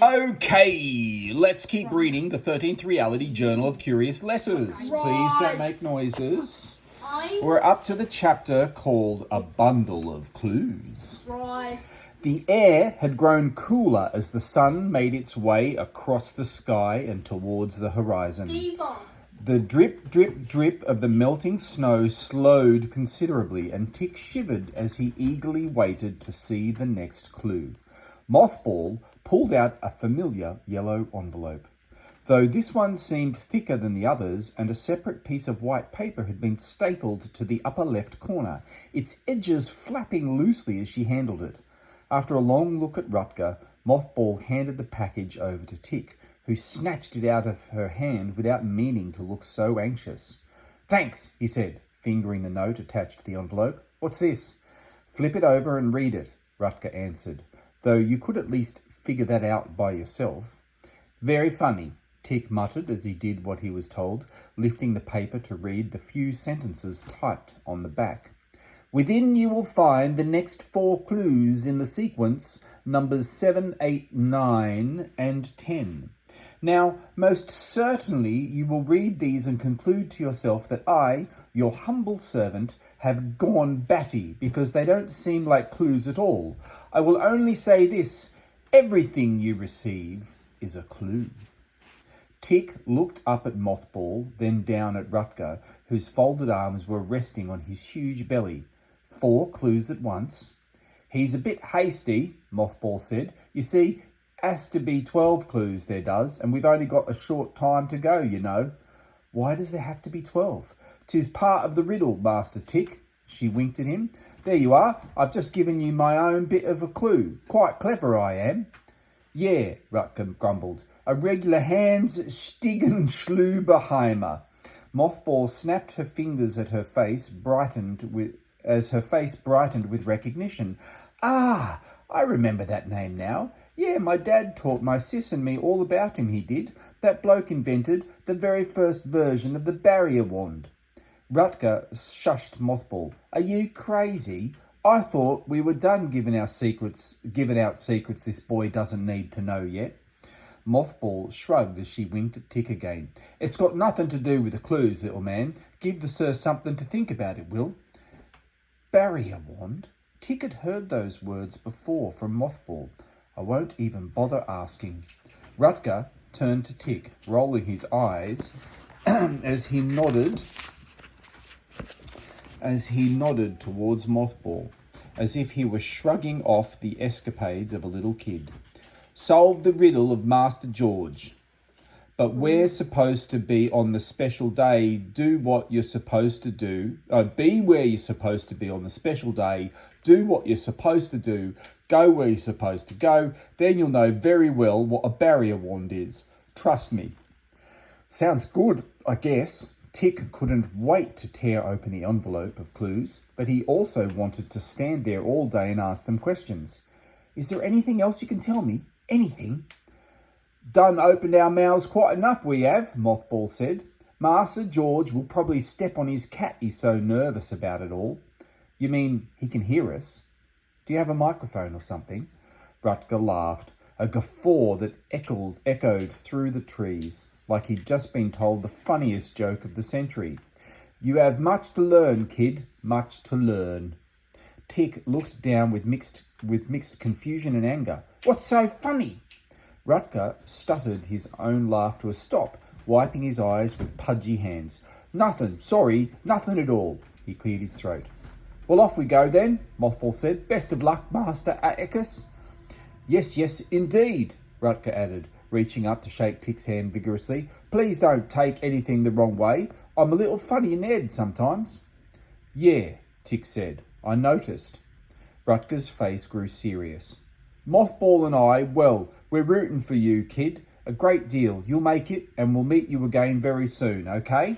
Okay, let's keep reading the 13th Reality Journal of Curious Letters. Please don't make noises. We're up to the chapter called A Bundle of Clues. The air had grown cooler as the sun made its way across the sky and towards the horizon. The drip, drip, drip of the melting snow slowed considerably, and Tick shivered as he eagerly waited to see the next clue. Mothball pulled out a familiar yellow envelope. Though this one seemed thicker than the others, and a separate piece of white paper had been stapled to the upper left corner, its edges flapping loosely as she handled it. After a long look at Rutger, Mothball handed the package over to Tick, who snatched it out of her hand without meaning to look so anxious. "Thanks," he said, fingering the note attached to the envelope. "What's this?" "Flip it over and read it," Rutger answered, "though you could at least figure that out by yourself." "Very funny," Tick muttered as he did what he was told, lifting the paper to read the few sentences typed on the back. "Within you will find the next 4 clues in the sequence, numbers 7, 8, 9, and 10. Now, most certainly you will read these and conclude to yourself that I, your humble servant, have gone batty, because they don't seem like clues at all. I will only say this: everything you receive is a clue." Tick looked up at Mothball, then down at Rutger, whose folded arms were resting on his huge belly. 4 clues at once. "He's a bit hasty," Mothball said. "You see, has to be 12 clues there does, and we've only got a short time to go, you know." "Why does there have to be 12? 'Tis part of the riddle, Master Tick." She winked at him. "There you are. I've just given you my own bit of a clue. Quite clever I am." "Yeah," Rutger grumbled. "A regular Hans Stiegenschleuberheimer." Mothball snapped her fingers at her face, as her face brightened with recognition. "Ah, I remember that name now. Yeah, my dad taught my sis and me all about him, he did. That bloke invented the very first version of the barrier wand." Rutger shushed Mothball. "Are you crazy? I thought we were done giving out secrets this boy doesn't need to know yet." Mothball shrugged as she winked at Tick again. "It's got nothing to do with the clues, little man. Give the sir something to think about, it will." Barrier wand? Tick had heard those words before from Mothball. "I won't even bother asking." Rutger turned to Tick, rolling his eyes as he nodded towards Mothball, as if he were shrugging off the escapades of a little kid. "Solve the riddle of Master George. But we're supposed to be on the special day. Do what you're supposed to do. Be where you're supposed to be on the special day. Do what you're supposed to do. Go where you're supposed to go. Then you'll know very well what a barrier wand is. Trust me." "Sounds good, I guess." Tick couldn't wait to tear open the envelope of clues, but he also wanted to stand there all day and ask them questions. "Is there anything else you can tell me? Anything?" "Done opened our mouths quite enough, we have," Mothball said. "Master George will probably step on his cat, he's so nervous about it all." "You mean he can hear us? Do you have a microphone or something?" Rutger laughed, a guffaw that echoed through the trees, like he'd just been told the funniest joke of the century. "You have much to learn, kid, much to learn." Tick looked down with mixed confusion and anger. "What's so funny?" Rutger stuttered his own laugh to a stop, wiping his eyes with pudgy hands. "Nothing, sorry, nothing at all." He cleared his throat. "Well, off we go then," Mothball said. "Best of luck, Master Atticus." Yes, indeed," Rutger added, reaching up to shake Tick's hand vigorously. "Please don't take anything the wrong way. I'm a little funny in the head sometimes." "Yeah," Tick said. "I noticed." Rutger's face grew serious. "Mothball and I, well, we're rooting for you, kid. A great deal. You'll make it, and we'll meet you again very soon, okay?"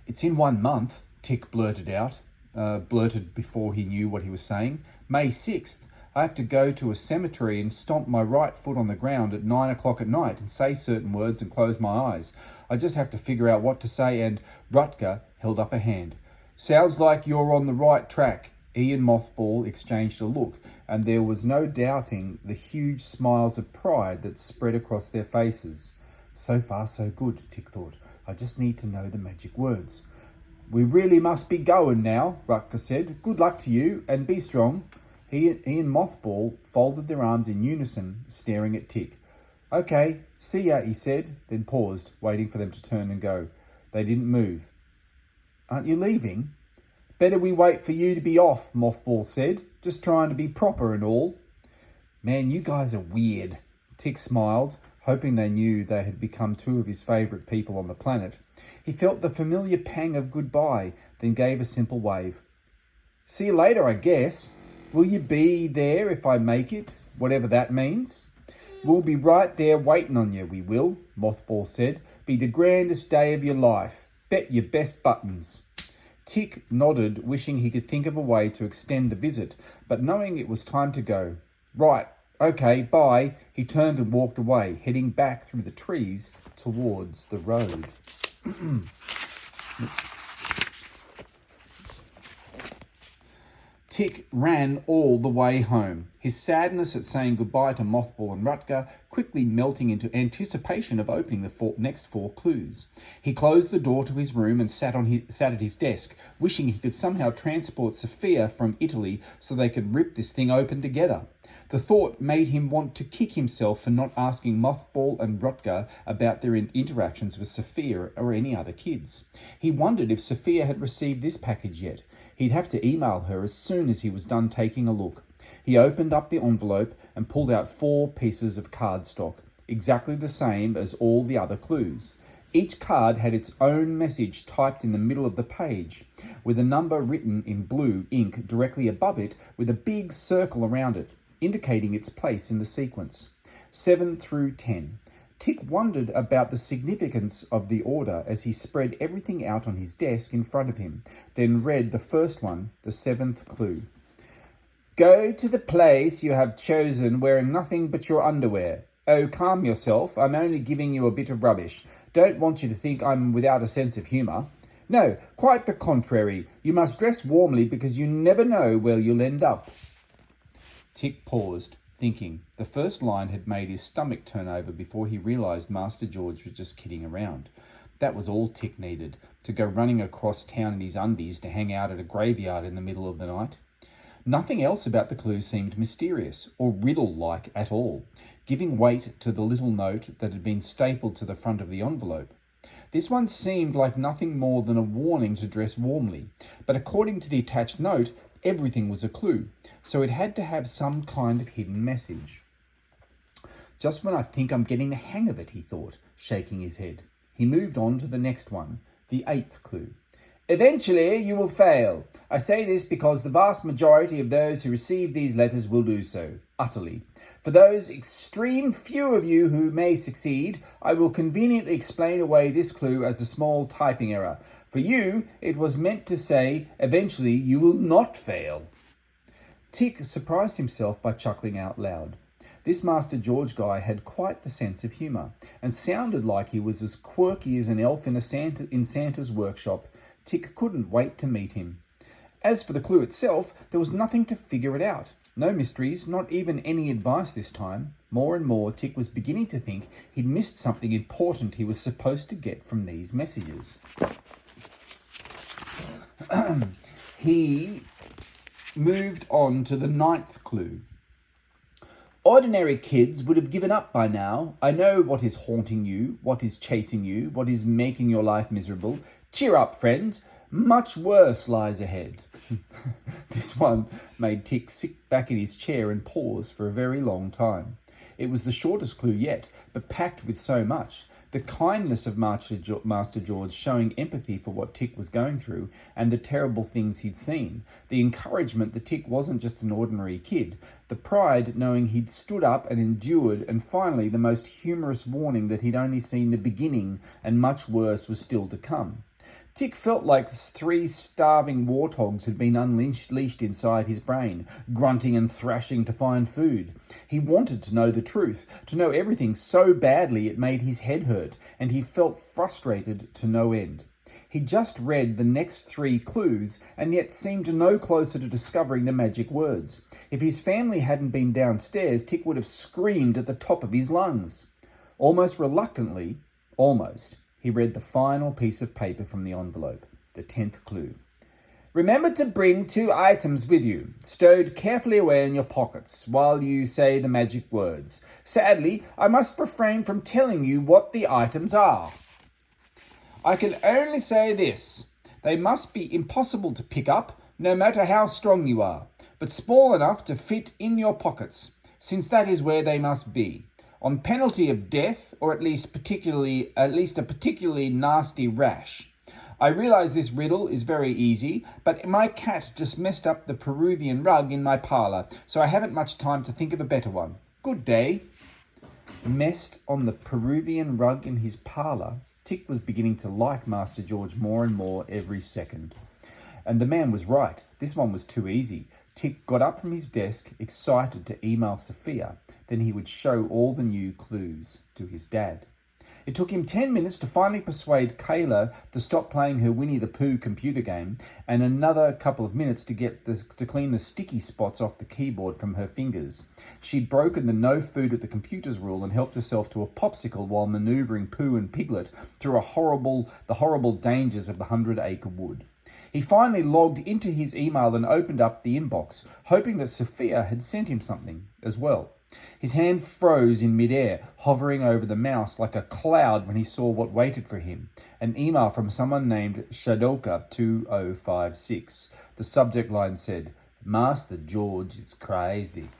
"It's in 1 month," Tick blurted before he knew what he was saying. "May 6th. I have to go to a cemetery and stomp my right foot on the ground at 9 o'clock at night and say certain words and close my eyes. I just have to figure out what to say, and..." Rutger held up a hand. "Sounds like you're on the right track." He and Mothball exchanged a look, and there was no doubting the huge smiles of pride that spread across their faces. So far, so good, Tick thought. I just need to know the magic words. We really must be going now, Rutger said. Good luck to you, and be strong. He and Mothball folded their arms in unison, staring at Tick. Okay, see ya, he said, then paused, waiting for them to turn and go. They didn't move. Aren't you leaving? Better we wait for you to be off, Mothball said. Just trying to be proper and all. Man, you guys are weird. Tick smiled, hoping they knew they had become two of his favourite people on the planet. He felt the familiar pang of goodbye, then gave a simple wave. See you later, I guess. Will you be there if I make it, whatever that means? We'll be right there waiting on you, we will, Mothball said. Be the grandest day of your life. Bet your best buttons. Tick nodded, wishing he could think of a way to extend the visit, but knowing it was time to go. Right, okay, bye. He turned and walked away, heading back through the trees towards the road. Tick ran all the way home, his sadness at saying goodbye to Mothball and Rutger quickly melting into anticipation of opening the next 4 clues. He closed the door to his room and sat at his desk, wishing he could somehow transport Sophia from Italy so they could rip this thing open together. The thought made him want to kick himself for not asking Mothball and Rutger about their interactions with Sophia or any other kids. He wondered if Sophia had received this package yet. He'd have to email her as soon as he was done taking a look. He opened up the envelope and pulled out 4 pieces of cardstock, exactly the same as all the other clues. Each card had its own message typed in the middle of the page, with a number written in blue ink directly above it with a big circle around it, indicating its place in the sequence. 7 through 10. Tick wondered about the significance of the order as he spread everything out on his desk in front of him, then read the first one, the 7th clue. Go to the place you have chosen wearing nothing but your underwear. Oh, calm yourself. I'm only giving you a bit of rubbish. Don't want you to think I'm without a sense of humour. No, quite the contrary. You must dress warmly because you never know where you'll end up. Tick paused, thinking. The first line had made his stomach turn over before he realised Master George was just kidding around. That was all Tick needed, to go running across town in his undies to hang out at a graveyard in the middle of the night. Nothing else about the clue seemed mysterious or riddle-like at all, giving weight to the little note that had been stapled to the front of the envelope. This one seemed like nothing more than a warning to dress warmly, but according to the attached note, everything was a clue, so it had to have some kind of hidden message. Just when I think I'm getting the hang of it, he thought, shaking his head. He moved on to the next one, the 8th clue. Eventually you will fail. I say this because the vast majority of those who receive these letters will do so, utterly. For those extreme few of you who may succeed, I will conveniently explain away this clue as a small typing error. For you, it was meant to say, eventually you will not fail. Tick surprised himself by chuckling out loud. This Master George guy had quite the sense of humour, and sounded like he was as quirky as an elf in Santa's workshop. Tick couldn't wait to meet him. As for the clue itself, there was nothing to figure it out. No mysteries, not even any advice this time. More and more, Tick was beginning to think he'd missed something important he was supposed to get from these messages. He moved on to the 9th clue. Ordinary kids would have given up by now. I know what is haunting you, what is chasing you, what is making your life miserable. Cheer up, friend. Much worse lies ahead. This one made Tick sit back in his chair and pause for a very long time. It was the shortest clue yet, but packed with so much. The kindness of Master George showing empathy for what Tick was going through and the terrible things he'd seen. The encouragement that Tick wasn't just an ordinary kid. The pride knowing he'd stood up and endured, and finally the most humorous warning that he'd only seen the beginning and much worse was still to come. Tick felt like 3 starving warthogs had been unleashed inside his brain, grunting and thrashing to find food. He wanted to know the truth, to know everything so badly it made his head hurt, and he felt frustrated to no end. He just read the next 3 clues and yet seemed no closer to discovering the magic words. If his family hadn't been downstairs, Tick would have screamed at the top of his lungs. Almost reluctantly, he read the final piece of paper from the envelope, the 10th clue. Remember to bring 2 items with you, stowed carefully away in your pockets, while you say the magic words. Sadly, I must refrain from telling you what the items are. I can only say this. They must be impossible to pick up, no matter how strong you are, but small enough to fit in your pockets, since that is where they must be, on penalty of death, or at least a particularly nasty rash. I realize this riddle is very easy, but my cat just messed up the Peruvian rug in my parlour, so I haven't much time to think of a better one. Good day. Messed on the Peruvian rug in his parlour? Tick was beginning to like Master George more and more every second. And the man was right. This one was too easy. Tick got up from his desk, excited to email Sophia. Then he would show all the new clues to his dad. It took him 10 minutes to finally persuade Kayla to stop playing her Winnie the Pooh computer game, and another couple of minutes to clean the sticky spots off the keyboard from her fingers. She'd broken the no food at the computers rule and helped herself to a popsicle while manoeuvring Pooh and Piglet through the horrible dangers of the 100-acre wood. He finally logged into his email and opened up the inbox, hoping that Sophia had sent him something as well. His hand froze in midair, hovering over the mouse like a cloud when he saw what waited for him. An email from someone named Shadoka2056. The subject line said, Master George is crazy.